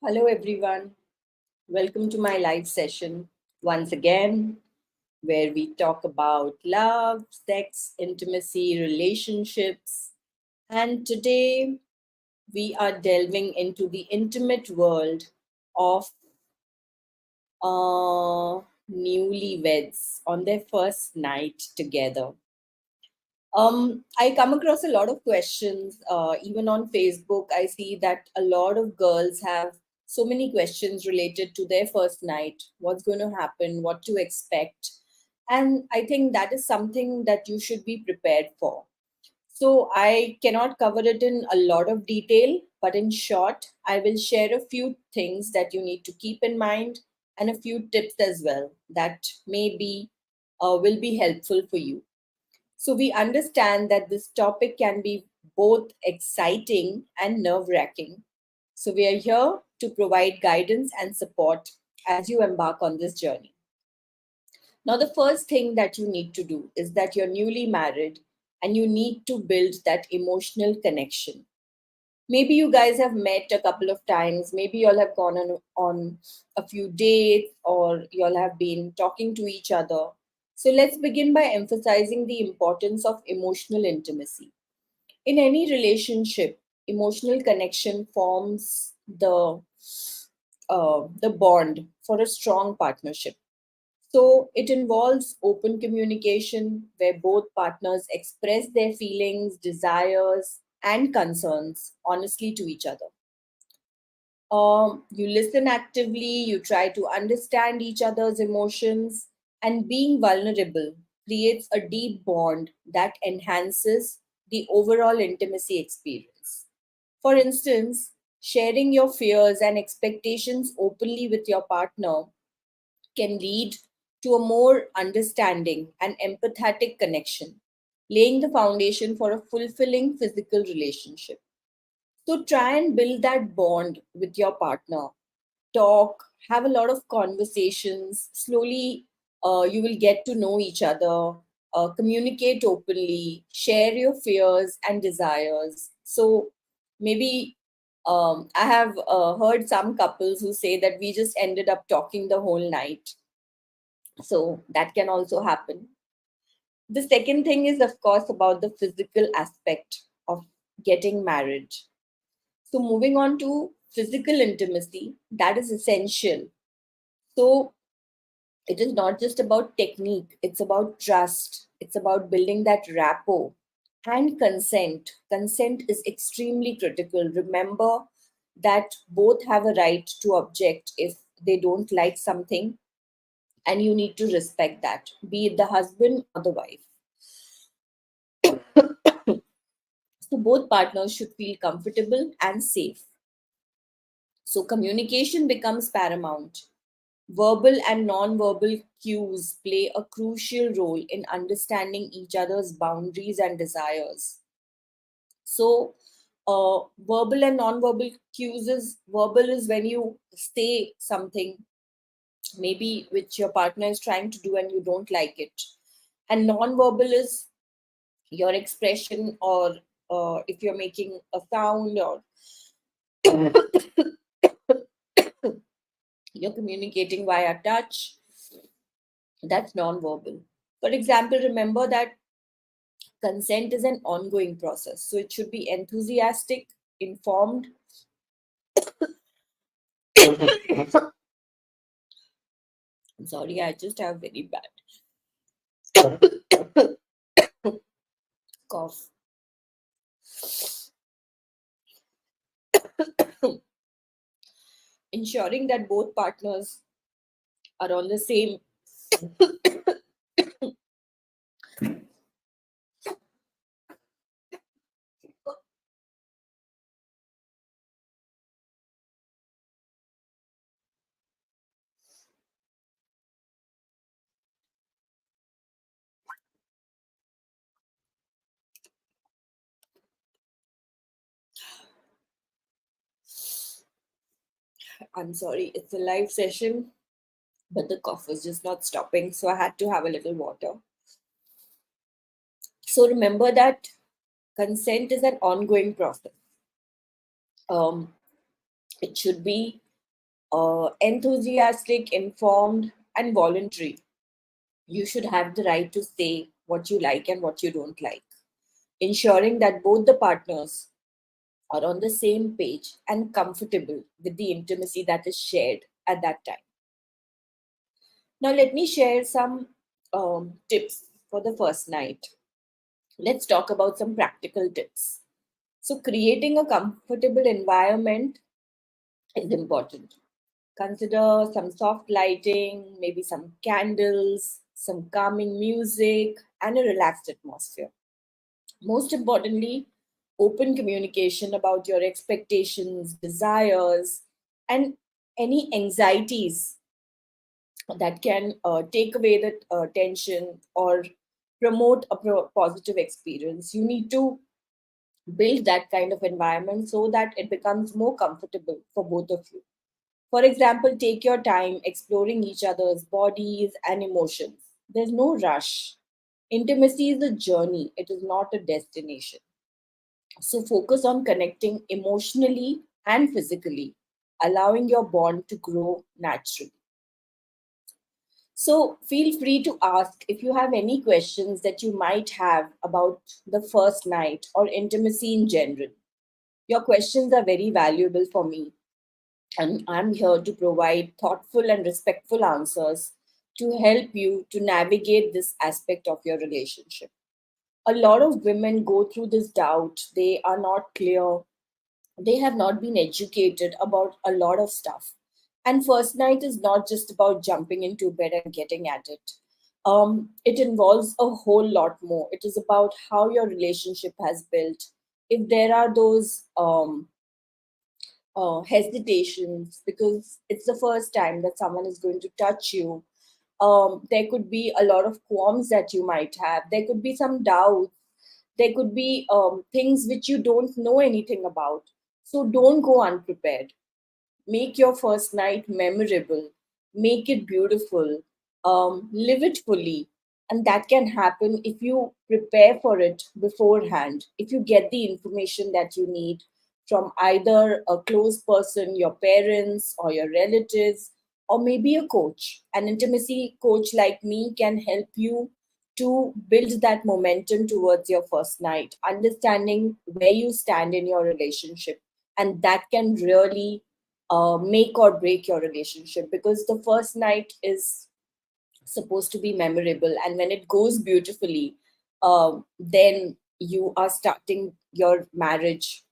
Hello, everyone. Welcome to my live session once again, where we talk about love, sex, intimacy, relationships. And today we are delving into the intimate world of uh, newlyweds on their first night together. I come across a lot of questions, even on Facebook. I see that a lot of girls have so many questions related to their first night, what's going to happen, what to expect. And I think that is something that you should be prepared for. So I cannot cover it in a lot of detail, but in short, I will share a few things that you need to keep in mind and a few tips as well that maybe will be helpful for you. So we understand that this topic can be both exciting and nerve wracking. So we are here to provide guidance and support as you embark on this journey. Now, the first thing that you need to do is that you're newly married and you need to build that emotional connection. Maybe you guys have met a couple of times, maybe you all have gone on a few dates, or you all have been talking to each other. So let's begin by emphasizing the importance of emotional intimacy. In any relationship, emotional connection forms the bond for a strong partnership. So it involves open communication where both partners express their feelings, desires, and concerns honestly to each other. You listen actively, you try to understand each other's emotions, and being vulnerable creates a deep bond that enhances the overall intimacy experience. For instance, sharing your fears and expectations openly with your partner can lead to a more understanding and empathetic connection, laying the foundation for a fulfilling physical relationship. So try and build that bond with your partner. Talk, have a lot of conversations. Slowly, you will get to know each other, communicate openly, share your fears and desires. So maybe I have heard some couples who say that we just ended up talking the whole night. So that can also happen. The second thing is, of course, about the physical aspect of getting married. So, moving on to physical intimacy, that is essential. So, it is not just about technique, it's about trust, it's about building that rapport and consent. Consent is extremely critical. Remember that both have a right to object if they don't like something, and you need to respect that, be it the husband or the wife. So, both partners should feel comfortable and safe. So, communication becomes paramount. Verbal and non-verbal cues play a crucial role in understanding each other's boundaries and desires. So, verbal and non-verbal cues is verbal is when you say something, maybe which your partner is trying to do and you don't like it. And non-verbal is your expression, or if you're making a sound, or you're communicating via touch, that's non-verbal. For example, remember that consent is an ongoing process. So it should be enthusiastic, informed. I'm sorry, I just have very bad cough. Ensuring that both partners are on the same. I'm sorry, it's a live session, but the cough was just not stopping. So I had to have a little water. So remember that consent is an ongoing process. Um, it should be enthusiastic, informed, and voluntary. You should have the right to say what you like and what you don't like, ensuring that both the partners are on the same page and comfortable with the intimacy that is shared at that time. Now, let me share some tips for the first night. Let's talk about some practical tips. So, creating a comfortable environment is important. Consider some soft lighting, maybe some candles, some calming music, and a relaxed atmosphere. Most importantly, open communication about your expectations, desires, and any anxieties that can take away the tension or promote a positive experience. You need to build that kind of environment so that it becomes more comfortable for both of you. For example, take your time exploring each other's bodies and emotions. There's no rush. Intimacy is a journey, it is not a destination. So focus on connecting emotionally and physically, allowing your bond to grow naturally. So feel free to ask if you have any questions that you might have about the first night or intimacy in general. Your questions are very valuable for me, and I'm here to provide thoughtful and respectful answers to help you to navigate this aspect of your relationship. A lot of women go through this doubt, they are not clear, they have not been educated about a lot of stuff. And first night is not just about jumping into bed and getting at it. It involves a whole lot more. It is about how your relationship has built. If there are those hesitations because it's the first time that someone is going to touch you, there could be a lot of qualms that you might have. There could be some doubts. There could be things which you don't know anything about. So don't go unprepared. Make your first night memorable, make it beautiful, live it fully. And that can happen if you prepare for it beforehand, if you get the information that you need from either a close person, your parents, or your relatives, or maybe a coach. An intimacy coach like me can help you to build that momentum towards your first night, understanding where you stand in your relationship. And that can really make or break your relationship, because the first night is supposed to be memorable, and when it goes beautifully, then you are starting your marriage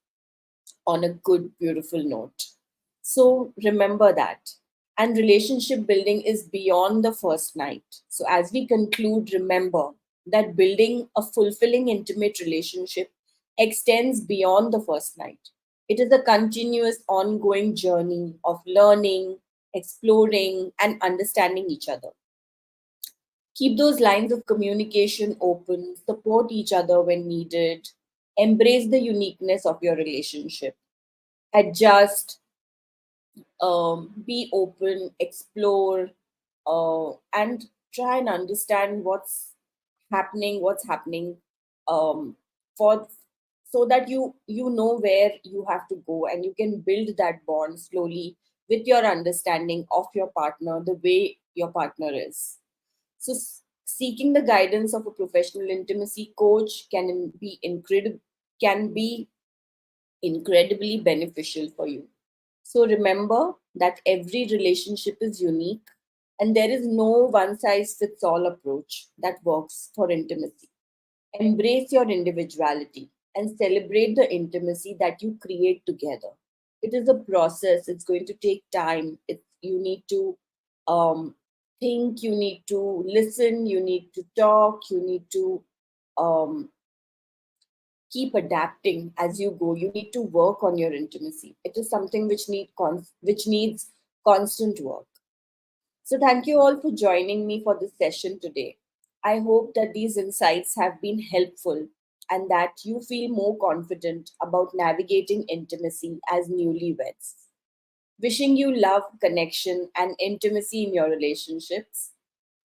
on a good, beautiful note. So remember that. And relationship building is beyond the first night. So as we conclude, remember that building a fulfilling, intimate relationship extends beyond the first night. It is a continuous, ongoing journey of learning, exploring, and understanding each other. Keep those lines of communication open, support each other when needed, embrace the uniqueness of your relationship, adjust, be open, explore, and try and understand what's happening, um, for so that you know where you have to go, and you can build that bond slowly with your understanding of your partner, the way your partner is. So, seeking the guidance of a professional intimacy coach can be incredibly beneficial for you. So remember that every relationship is unique, and there is no one size fits all approach that works for intimacy. Embrace your individuality and celebrate the intimacy that you create together. It is a process, it's going to take time. You need to um, think, you need to listen, you need to talk, you need to um, keep adapting as you go. You need to work on your intimacy. It is something which needs constant work. So thank you all for joining me for this session today. I hope that these insights have been helpful and that you feel more confident about navigating intimacy as newlyweds. Wishing you love, connection, and intimacy in your relationships.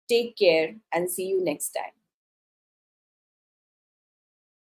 Take care and see you next time.